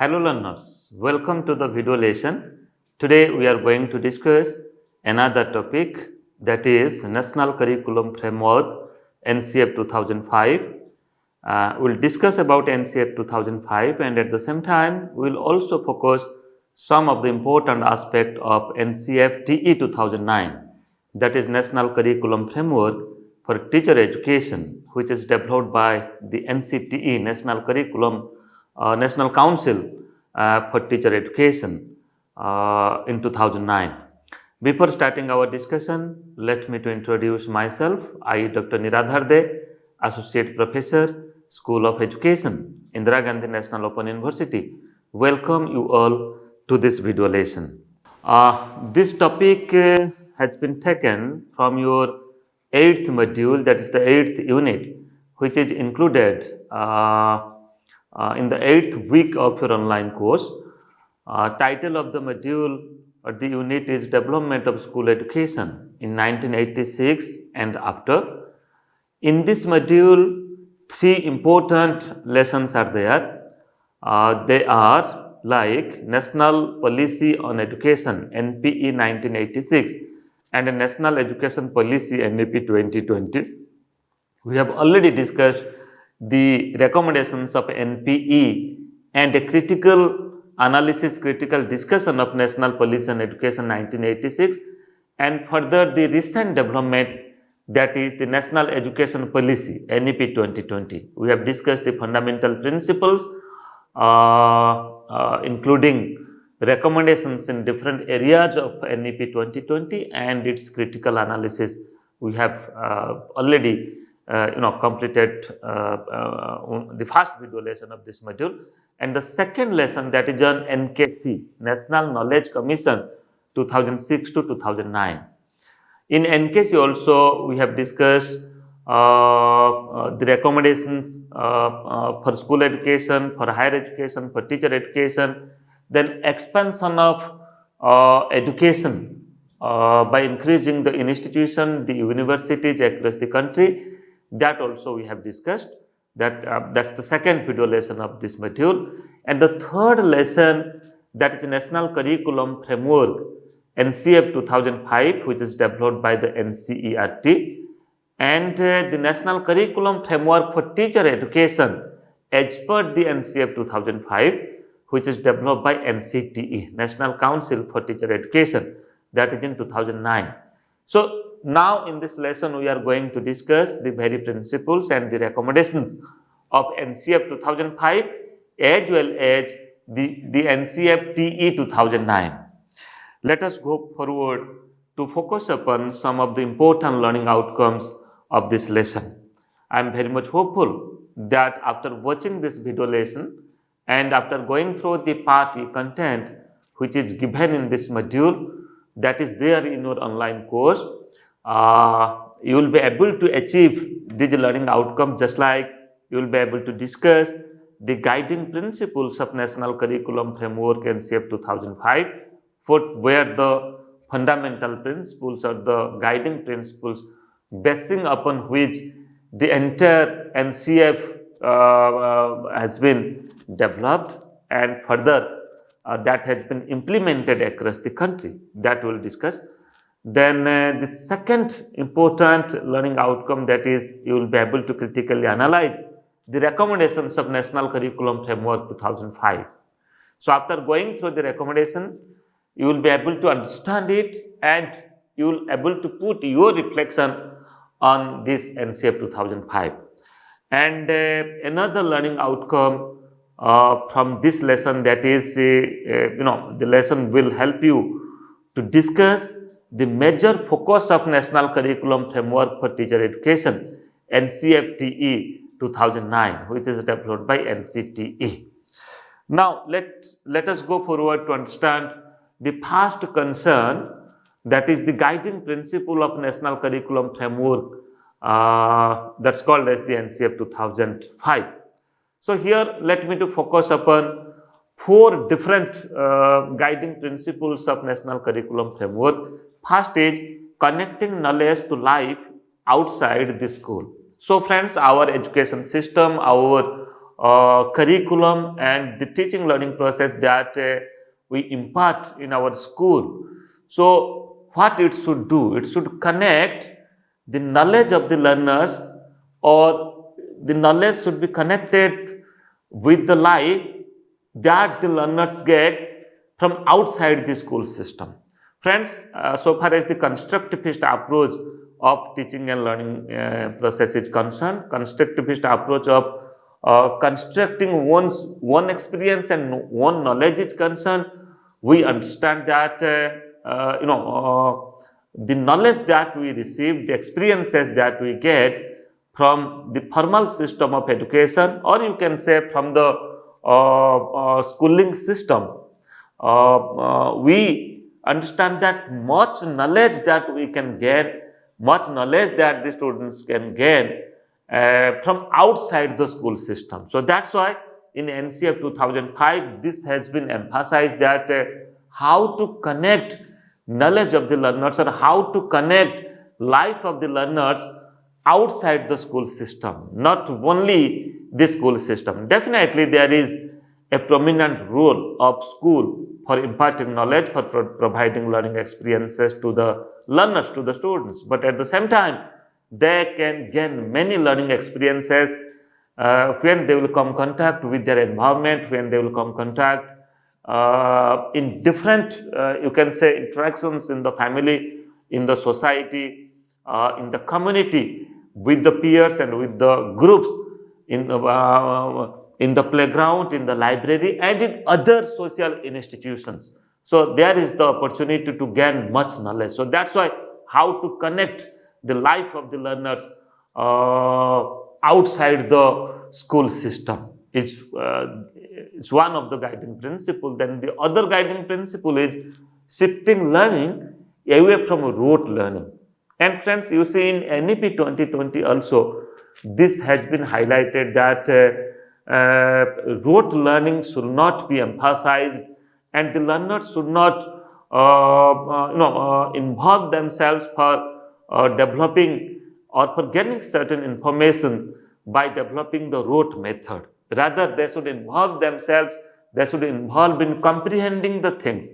Hello learners, welcome to the video lesson. Today we are going to discuss another topic, that is National Curriculum Framework NCF 2005. We will discuss about NCF 2005 and at the same time we will also focus some of the important aspect of NCFTE 2009, that is National Curriculum Framework for Teacher Education, which is developed by the NCTE, National Council for Teacher Education in 2009. Before starting our discussion, let me to introduce myself. I, Dr. Niradhar De, Associate Professor, School of Education, Indira Gandhi National Open University. Welcome you all to this video lesson. This topic has been taken from your 8th module, that is the 8th unit, which is included in the 8th week of your online course. Title of the module or the unit is Development of School Education in 1986 and After. In this module, 3 important lessons are there. They are like National Policy on Education NPE 1986 and a National Education Policy NEP 2020. We have already discussed the recommendations of NPE and a critical analysis, critical discussion of National Policy on Education 1986 and further the recent development, that is the National Education Policy NEP 2020. We have discussed the fundamental principles including recommendations in different areas of NEP 2020 and its critical analysis. We have already completed the first video lesson of this module, and the second lesson, that is on NKC, National Knowledge Commission 2006 to 2009. In NKC also we have discussed the recommendations for school education, for higher education, for teacher education, then expansion of education by increasing the institution, the universities across the country. That also we have discussed. That's the second video lesson of this module. And the third lesson, that is National Curriculum Framework NCF 2005, which is developed by the NCERT, and the National Curriculum Framework for Teacher Education as per the NCF 2005, which is developed by NCTE, National Council for Teacher Education, that is in 2009. So now in this lesson we are going to discuss the very principles and the recommendations of NCF 2005 as well as the NCFTE 2009. Let us go forward to focus upon some of the important learning outcomes of this lesson. I am very much hopeful that after watching this video lesson and after going through the part E content which is given in this module, that is there in your online course, you will be able to achieve these learning outcomes, just like you will be able to discuss the guiding principles of National Curriculum Framework NCF 2005, where the fundamental principles or the guiding principles basing upon which the entire NCF has been developed and further that has been implemented across the country, that we will discuss. Then the second important learning outcome, that is you will be able to critically analyze the recommendations of National Curriculum Framework 2005. So after going through the recommendation, you will be able to understand it and you will be able to put your reflection on this NCF 2005. And another learning outcome from this lesson, that is the lesson will help you to discuss the major focus of National Curriculum Framework for Teacher Education NCFTE 2009, which is developed by NCTE. Now let us go forward to understand the first concern, that is the guiding principle of National Curriculum Framework, that's called as the NCF 2005. So here let me to focus upon 4 different guiding principles of National Curriculum Framework. First is connecting knowledge to life outside the school. So friends, our education system, our curriculum and the teaching learning process that we impart in our school. So what it should do? It should connect the knowledge of the learners, or the knowledge should be connected with the life that the learners get from outside the school system. Friends, so far as the constructivist approach of teaching and learning process is concerned, constructivist approach of constructing one's one experience and one knowledge is concerned, we understand that the knowledge that we receive, the experiences that we get from the formal system of education, or you can say from the schooling system, we understand that much knowledge that we can gain, much knowledge that the students can gain from outside the school system. So that's why in NCF 2005, this has been emphasized that how to connect knowledge of the learners, or how to connect life of the learners outside the school system, not only the school system. Definitely there is a prominent role of school for imparting knowledge, for providing learning experiences to the learners, to the students. But at the same time, they can gain many learning experiences when they will come contact with their environment, when they will come contact in different, you can say, interactions in the family, in the society, in the community, with the peers and with the groups, in the playground, in the library, and in other social institutions. So there is the opportunity to gain much knowledge. So that's why how to connect the life of the learners outside the school system is one of the guiding principles. Then the other guiding principle is shifting learning away from rote learning. And friends, you see in NEP 2020 also, this has been highlighted that rote learning should not be emphasized, and the learners should not involve themselves for developing or for getting certain information by developing the rote method. Rather, they should involve themselves, they should involve in comprehending the things.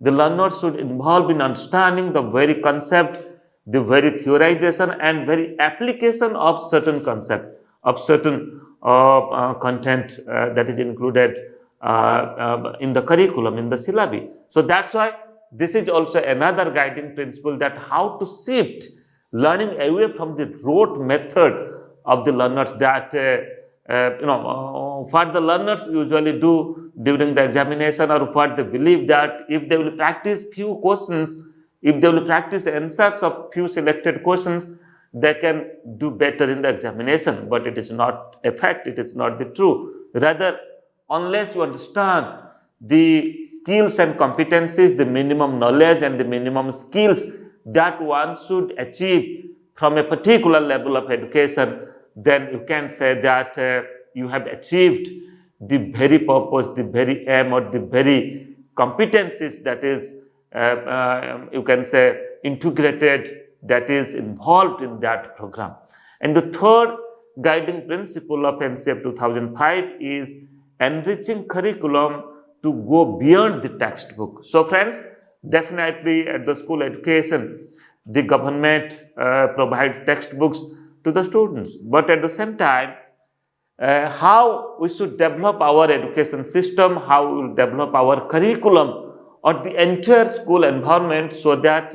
The learners should involve in understanding the very concept, the very theorization and very application of certain concept, of certain content that is included in the curriculum, in the syllabi. So that's why this is also another guiding principle, that how to shift learning away from the rote method of the learners, that what the learners usually do during the examination, or what they believe that if they will practice few questions, if they will practice answers of few selected questions, they can do better in the examination. But it is not a fact, it is not the true. Rather, unless you understand the skills and competencies, the minimum knowledge and the minimum skills that one should achieve from a particular level of education, then you can say that you have achieved the very purpose, the very aim, or the very competencies that is, you can say, integrated, that is involved in that program. And the third guiding principle of NCF 2005 is enriching curriculum to go beyond the textbook. So friends, definitely at the school education, the government provides textbooks to the students, but at the same time, how we should develop our education system, how we will develop our curriculum or the entire school environment, so that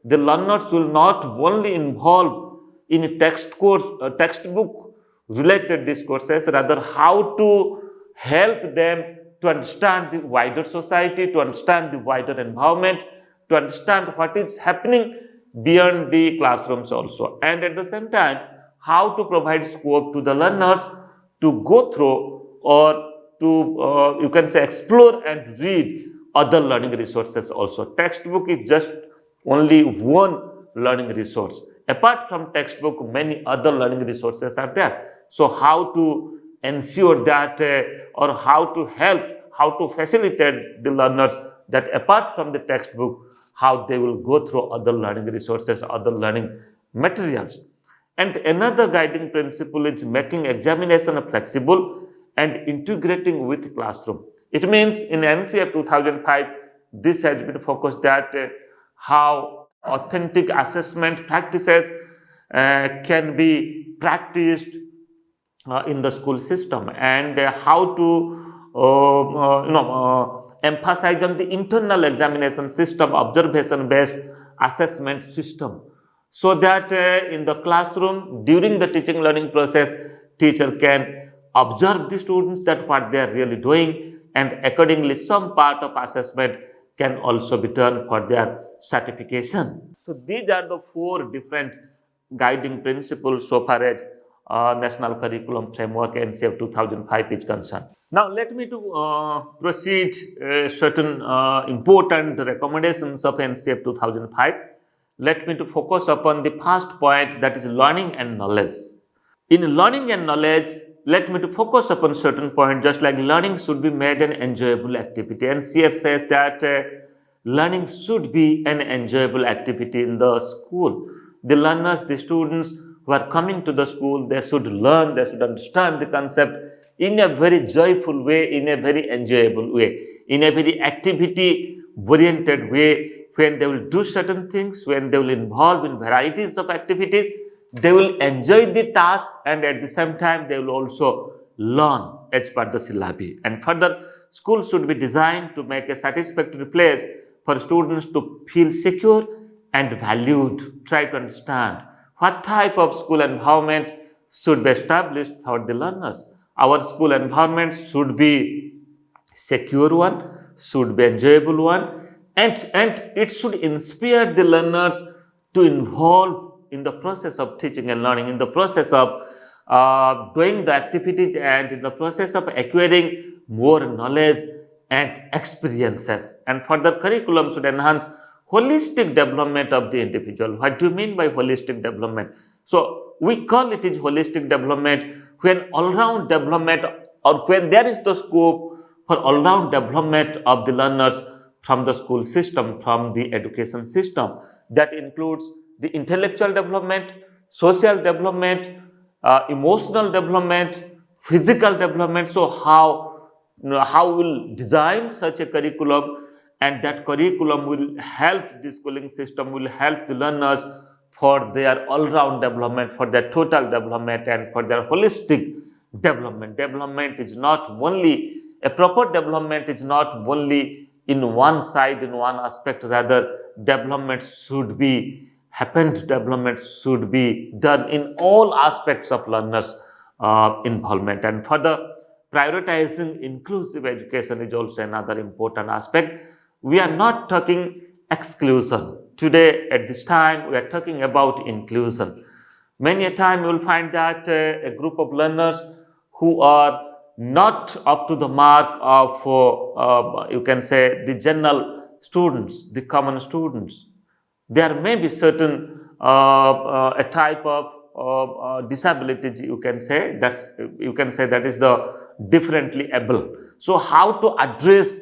the learners will not only involve in textbook related discourses, rather how to help them to understand the wider society, to understand the wider environment, to understand what is happening beyond the classrooms also, and at the same time how to provide scope to the learners to go through, or to you can say explore and read other learning resources also. Textbook is just only one learning resource. Apart from textbook, many other learning resources are there. So how to ensure that or how to help, how to facilitate the learners that apart from the textbook, how they will go through other learning resources, other learning materials. And another guiding principle is making examination flexible and integrating with classroom. It means in NCF 2005, this has been focused that how authentic assessment practices can be practiced in the school system, and how to emphasize on the internal examination system, observation based assessment system, so that in the classroom during the teaching learning process, teacher can observe the students that what they are really doing, and accordingly some part of assessment can also be done for their certification. So these are the four different guiding principles so far as National Curriculum Framework NCF 2005 is concerned. Now let me to proceed certain important recommendations of NCF 2005. Let me to focus upon the first point, that is learning and knowledge. In learning and knowledge, let me to focus upon certain point, just like learning should be made an enjoyable activity. NCF says that learning should be an enjoyable activity in the school. The learners, the students who are coming to the school, they should learn, they should understand the concept in a very joyful way, in a very enjoyable way, in a very activity oriented way. When they will do certain things, when they will involve in varieties of activities, they will enjoy the task, and at the same time they will also learn as per the syllabi. And further, school should be designed to make a satisfactory place for students to feel secure and valued. Try to understand what type of school environment should be established for the learners. Our school environment should be secure one, should be enjoyable one, and it should inspire the learners to involve in the process of teaching and learning, in the process of doing the activities, and in the process of acquiring more knowledge and experiences. And further, curriculum should enhance holistic development of the individual. What do you mean by holistic development? So we call it is holistic development when all-round development, or when there is the scope for all-round development of the learners from the school system, from the education system. That includes the intellectual development, social development, emotional development, physical development. So how will design such a curriculum, and that curriculum will help the schooling system, will help the learners for their all-round development, for their total development, and for their holistic development. Development is not only, a proper development is not only in one side, in one aspect, rather development should be happened, development should be done in all aspects of learners involvement. And further, prioritizing inclusive education is also another important aspect. We are not talking exclusion. Today, at this time, we are talking about inclusion. Many a time you will find that a group of learners who are not up to the mark of, you can say, the general students, the common students. There may be certain a type of disabilities, you can say that is the differently able. So how to address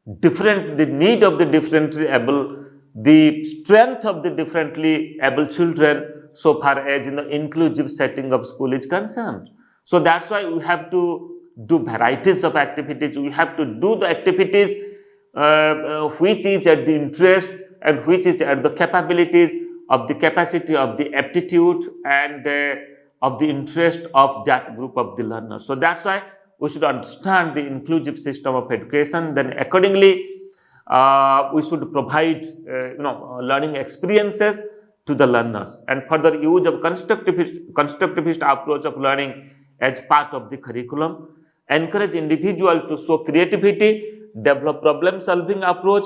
the need of the differently able, the strength of the differently able children, so far as in the inclusive setting of school is concerned. So that's why we have to do varieties of activities. We have to do the activities which is at the interest and which is at the capabilities of the capacity of the aptitude and of the interest of that group of the learners. So that's why we should understand the inclusive system of education. Then accordingly, we should provide learning experiences to the learners, and further use of constructivist approach of learning as part of the curriculum. Encourage individual to show creativity, develop problem solving approach,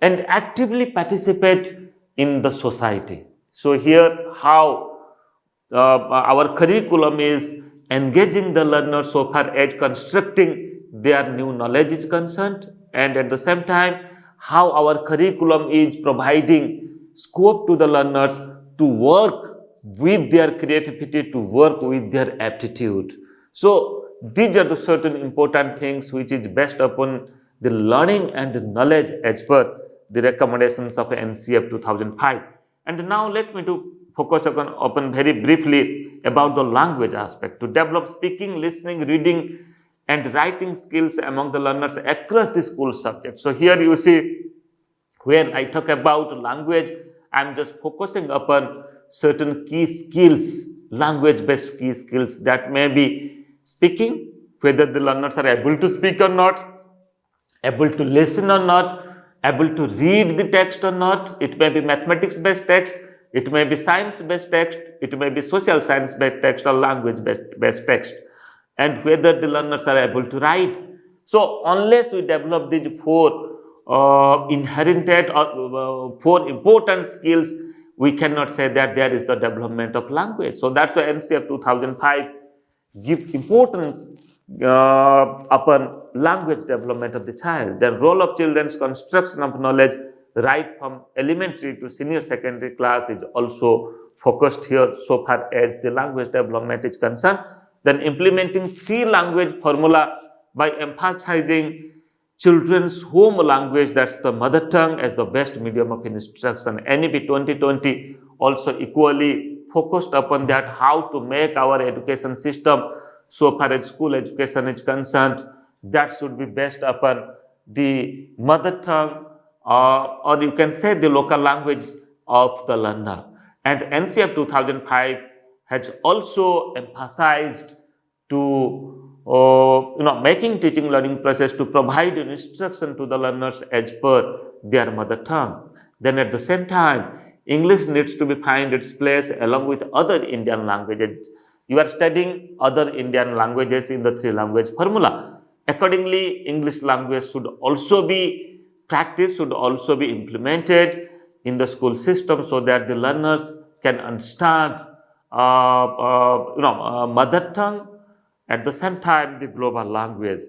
and actively participate in the society. So here how our curriculum is engaging the learner so far as constructing their new knowledge is concerned, and at the same time how our curriculum is providing scope to the learners to work with their creativity, to work with their aptitude. So these are the certain important things which is based upon the learning and knowledge as per the recommendations of NCF 2005. And now let me to focus upon very briefly about the language aspect. To develop speaking, listening, reading, and writing skills among the learners across the school subjects. So here you see, when I talk about language, I am just focusing upon certain key skills, language-based key skills, that may be speaking, whether the learners are able to speak or not, able to listen or not, able to read the text or not. It may be mathematics based text, it may be science based text, it may be social science based text, or language based text, and whether the learners are able to write. So unless we develop these four inherited or four important skills, we cannot say that there is the development of language. So that's why NCF 2005 give importance upon language development of the child. The role of children's construction of knowledge right from elementary to senior secondary class is also focused here so far as the language development is concerned. Then implementing three language formula by emphasizing children's home language, that's the mother tongue, as the best medium of instruction. NEP 2020 also equally focused upon that, how to make our education system, so far as school education is concerned, that should be based upon the mother tongue, or you can say the local language of the learner. And NCF 2005 has also emphasized to making teaching learning process to provide instruction to the learners as per their mother tongue. Then at the same time, English needs to be find its place along with other Indian languages. You are studying other Indian languages in the three language formula. Accordingly, English language should also be practiced, should also be implemented in the school system, so that the learners can understand mother tongue, at the same time the global language.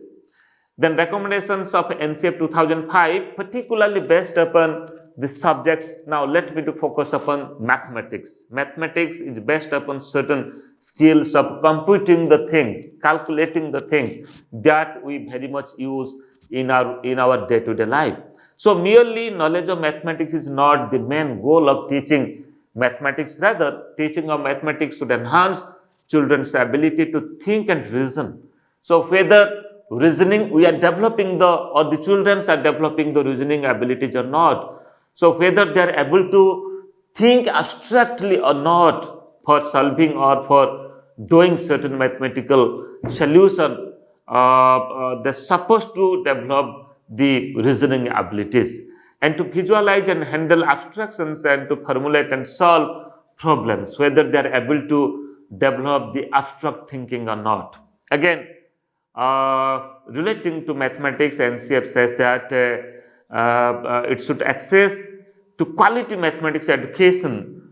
Then recommendations of NCF 2005 particularly based upon the subjects. Now let me to focus upon mathematics. Mathematics is based upon certain skills of computing the things, calculating the things that we very much use in our day-to-day life. So merely knowledge of mathematics is not the main goal of teaching mathematics. Rather, teaching of mathematics should enhance children's ability to think and reason. So whether reasoning we are developing or the children are developing the reasoning abilities or not, so whether they are able to think abstractly or not for solving or for doing certain mathematical solution, they're supposed to develop the reasoning abilities, and to visualize and handle abstractions, and to formulate and solve problems, whether they are able to develop the abstract thinking or not. Again, relating to mathematics, NCF says that it should access to quality mathematics education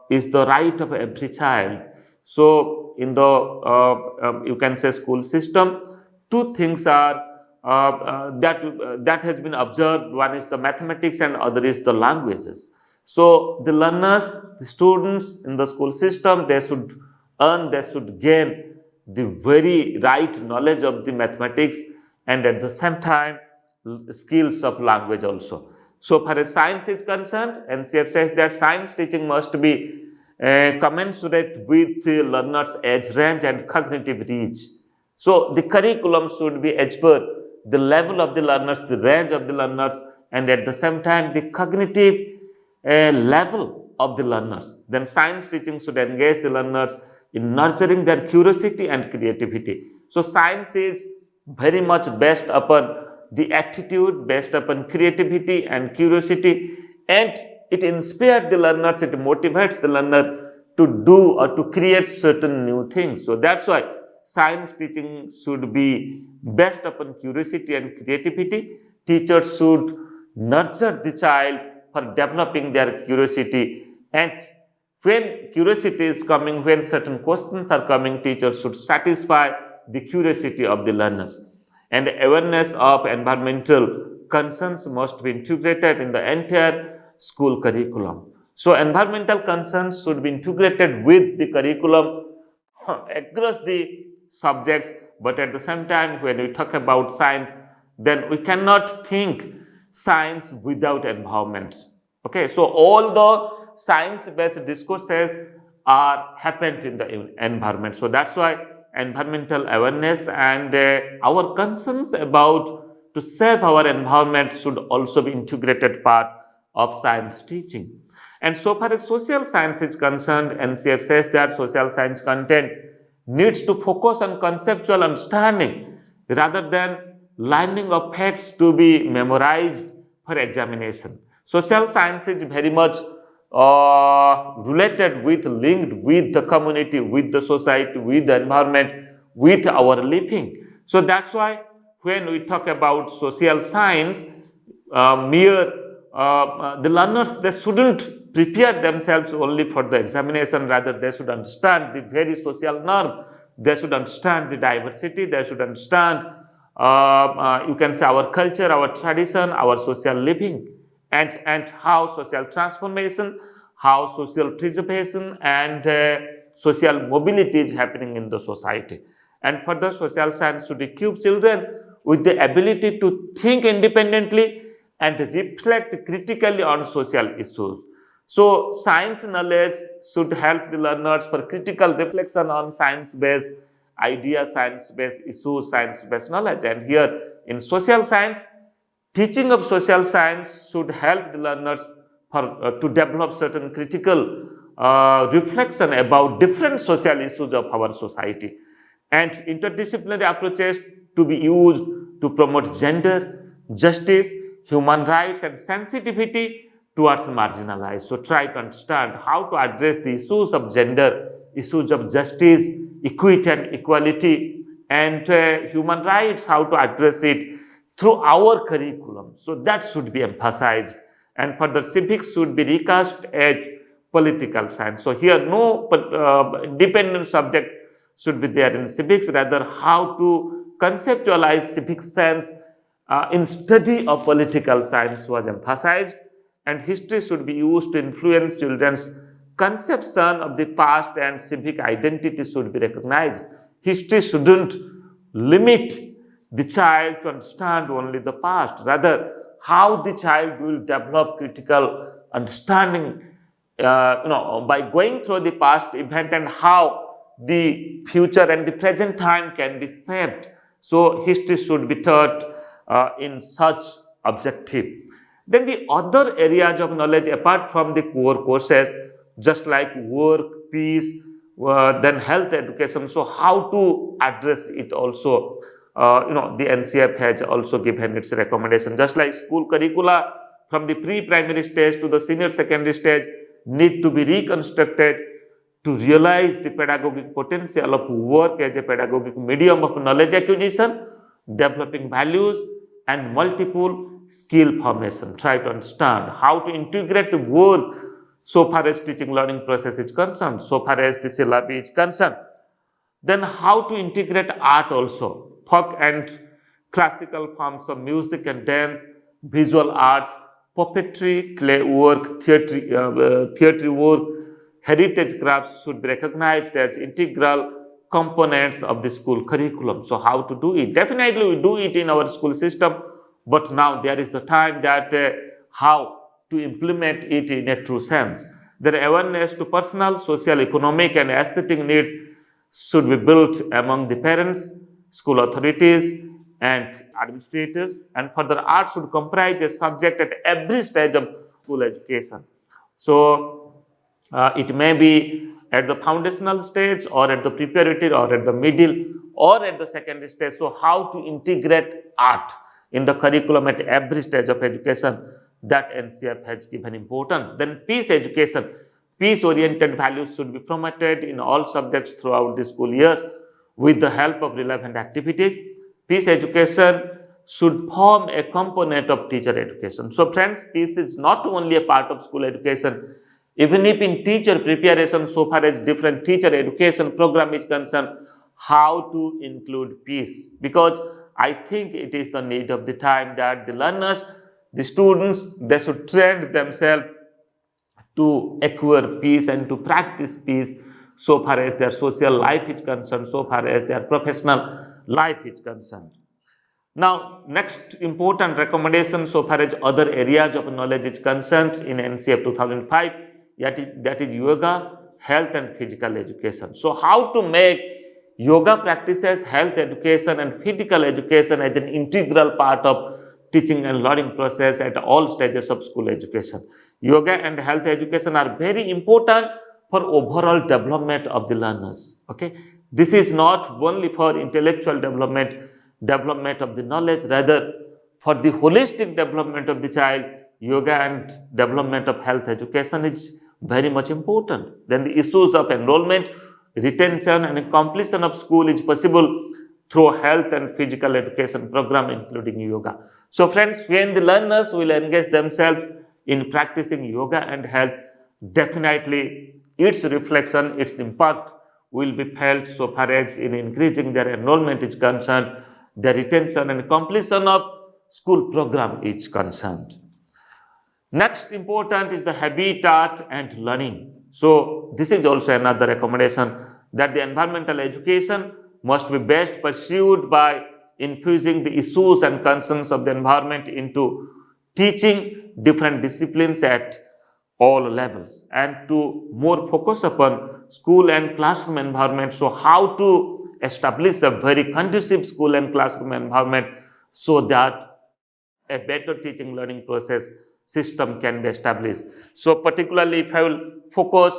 is the right of every child. So in the you can say school system, two things are that has been observed. One is the mathematics and other is the languages. So the learners, the students in the school system, they should gain the very right knowledge of the mathematics, and at the same time skills of language also. So far as science is concerned, NCF says that science teaching must be commensurate with the learner's age range and cognitive reach. So the curriculum should be as per the level of the learners, the range of the learners, and at the same time the cognitive level of the learners. Then science teaching should engage the learners in nurturing their curiosity and creativity. So science is very much based upon the attitude, based upon creativity and curiosity, and it inspires the learners, it motivates the learner to do or to create certain new things. So that's why science teaching should be based upon curiosity and creativity. Teachers should nurture the child for developing their curiosity, and when curiosity is coming, when certain questions are coming, teachers should satisfy the curiosity of the learners. And awareness of environmental concerns must be integrated in the entire school curriculum. So environmental concerns should be integrated with the curriculum across the subjects, but at the same time when we talk about science, then we cannot think science without environment. Okay, so all the science-based discourses are happened in the environment. So that's why environmental awareness, and our concerns about to save our environment should also be integrated part of science teaching. And so far as social science is concerned, NCF says that social science content needs to focus on conceptual understanding rather than lining of facts to be memorized for examination. Social science is very much related with, linked with the community, with the society, with the environment, with our living. So that's why when we talk about social science, the learners, they shouldn't prepare themselves only for the examination, rather they should understand the very social norm, they should understand the diversity, they should understand you can say our culture, our tradition, our social living, and how social transformation, how social preservation and social mobility is happening in the society. And further, social science should equip children with the ability to think independently and reflect critically on social issues. So, science knowledge should help the learners for critical reflection on science-based ideas, science-based issues, science-based knowledge. And here in social science, teaching of social science should help the learners to develop certain critical reflection about different social issues of our society, and interdisciplinary approaches to be used to promote gender, justice, human rights, and sensitivity towards marginalized. So try to understand how to address the issues of gender, issues of justice, equity and equality, and human rights, how to address it through our curriculum. So that should be emphasized. And further, civics should be recast as political science. So here no dependent subject should be there in civics, rather how to conceptualize civic science in study of political science was emphasized. And history should be used to influence children's conception of the past, and civic identity should be recognized. History shouldn't limit the child to understand only the past, rather how the child will develop critical understanding by going through the past event, and how the future and the present time can be shaped. So history should be taught in such objective. Then the other areas of knowledge apart from the core courses, just like work, peace, then health education. So how to address it also, the NCF has also given its recommendation. Just like school curricula from the pre-primary stage to the senior secondary stage need to be reconstructed to realize the pedagogic potential of work as a pedagogic medium of knowledge acquisition, developing values, and multiple skill formation. Try to understand how to integrate work so far as teaching learning process is concerned, so far as the syllabus is concerned. Then how to integrate art also, folk and classical forms of music and dance, visual arts, puppetry, clay work, theatre work, heritage crafts should be recognized as integral components of the school curriculum. So how to do it? Definitely we do it in our school system, but now there is the time that how to implement it in a true sense. The awareness to personal, social, economic, and aesthetic needs should be built among the parents, school authorities, and administrators. And further, art should comprise a subject at every stage of school education. So it may be at the foundational stage, or at the preparatory, or at the middle, or at the secondary stage. So how to integrate art in the curriculum at every stage of education, that NCF has given importance. Then peace education, peace-oriented values should be promoted in all subjects throughout the school years with the help of relevant activities. Peace education should form a component of teacher education. So friends, peace is not only a part of school education. Even if in teacher preparation, so far as different teacher education program is concerned, how to include peace, because I think it is the need of the time that the learners, the students, they should train themselves to acquire peace and to practice peace so far as their social life is concerned, so far as their professional life is concerned. Now, next important recommendation so far as other areas of knowledge is concerned in NCF 2005, that is yoga, health and physical education. So how to make yoga practices health education and physical education as an integral part of teaching and learning process at all stages of school education. Yoga and health education are very important for overall development of the learners. Okay, this is not only for intellectual development of the knowledge, rather for the holistic development of the child. Yoga and development of health education is very much important. Then the issues of enrollment, retention and completion of school is possible through health and physical education program including yoga. So friends, when the learners will engage themselves in practicing yoga and health, definitely its reflection, its impact will be felt so far as in increasing their enrollment is concerned, their retention and completion of school program is concerned. Next important is the habitat and learning. So this is also another recommendation that the environmental education must be best pursued by infusing the issues and concerns of the environment into teaching different disciplines at all levels, and to more focus upon school and classroom environment. So how to establish a very conducive school and classroom environment so that a better teaching learning process system can be established. So particularly if I will focus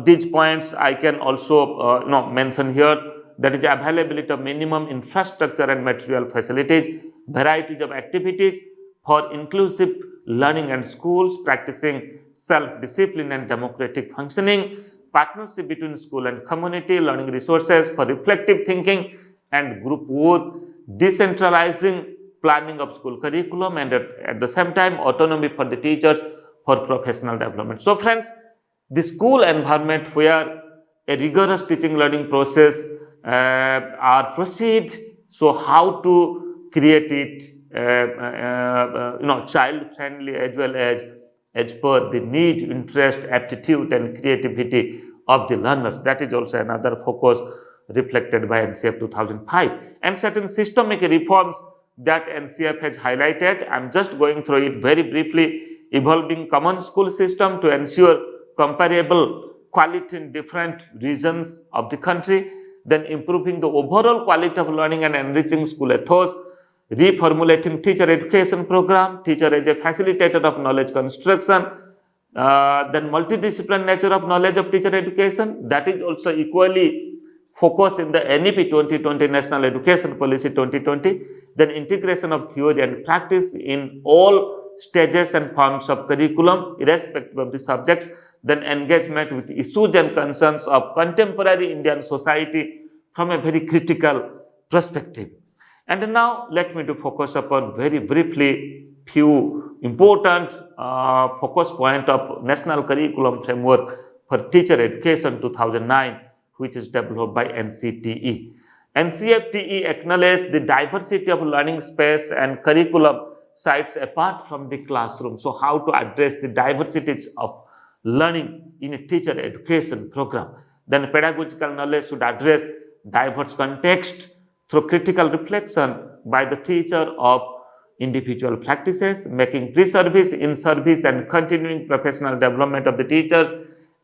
these points, I can also mention here, that is availability of minimum infrastructure and material facilities, varieties of activities for inclusive learning and schools, practicing self-discipline and democratic functioning, partnership between school and community, learning resources for reflective thinking and group work, decentralizing planning of school curriculum, and at the same time autonomy for the teachers for professional development. So friends, the school environment where a rigorous teaching learning process are proceed, so how to create it child friendly as well as per the need, interest, aptitude and creativity of the learners. That is also another focus reflected by NCF 2005, and certain systemic reforms that NCF has highlighted. I am just going through it very briefly. Evolving common school system to ensure comparable quality in different regions of the country, then improving the overall quality of learning and enriching school ethos, reformulating teacher education program, teacher as a facilitator of knowledge construction, then multidisciplinary nature of knowledge of teacher education, that is also equally focused in the NEP 2020 National Education Policy 2020, then integration of theory and practice in all stages and forms of curriculum irrespective of the subjects, then engagement with issues and concerns of contemporary Indian society from a very critical perspective. And now let me to focus upon very briefly few important focus point of National Curriculum Framework for Teacher Education 2009, which is developed by NCTE. NCFTE acknowledges the diversity of learning space and curriculum sites apart from the classroom. So how to address the diversities of learning in a teacher education program. Then pedagogical knowledge should address diverse context through critical reflection by the teacher of individual practices, making pre-service, in-service and continuing professional development of the teachers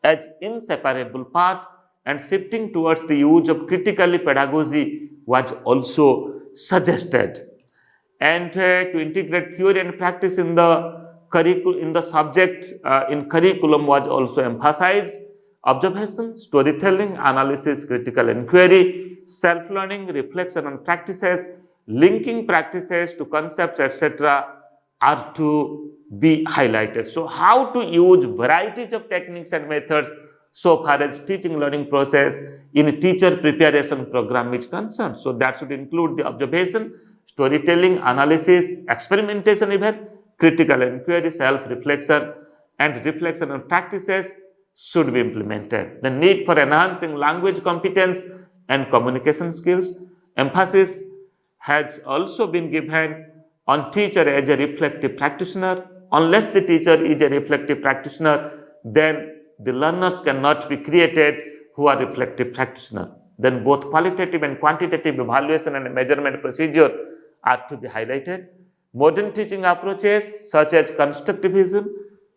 as inseparable part, and shifting towards the use of critically pedagogy was also suggested. And to integrate theory and practice in the subject in curriculum was also emphasized. Observation, storytelling, analysis, critical inquiry, self-learning, reflection on practices, linking practices to concepts, etc. are to be highlighted. So how to use varieties of techniques and methods so far as teaching learning process in a teacher preparation program is concerned. So that should include the observation, storytelling, analysis, experimentation even, critical inquiry, self-reflection and reflection on practices should be implemented. The need for enhancing language competence and communication skills. Emphasis has also been given on teacher as a reflective practitioner. Unless the teacher is a reflective practitioner, then the learners cannot be created who are reflective practitioner. Then both qualitative and quantitative evaluation and measurement procedure are to be highlighted. Modern teaching approaches such as constructivism,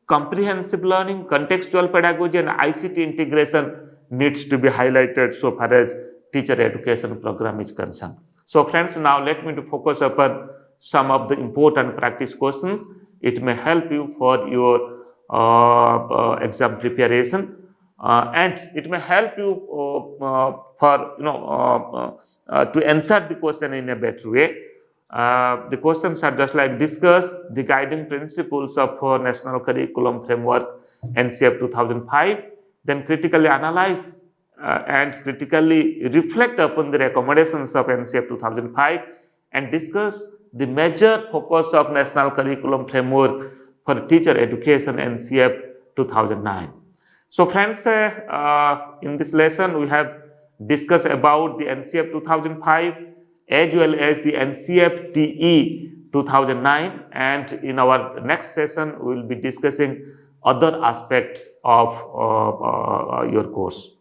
comprehensive learning, contextual pedagogy and ICT integration needs to be highlighted so far as teacher education program is concerned. So friends, now let me to focus upon some of the important practice questions. It may help you for your exam preparation, and it may help you for to answer the question in a better way. The questions are just like: discuss the guiding principles of National Curriculum Framework NCF 2005, then critically analyze and critically reflect upon the recommendations of NCF 2005, and discuss the major focus of National Curriculum Framework for Teacher Education NCF 2009. So friends, in this lesson we have discussed about the NCF 2005 as well as the NCFTE 2009, and in our next session we will be discussing other aspects of your course.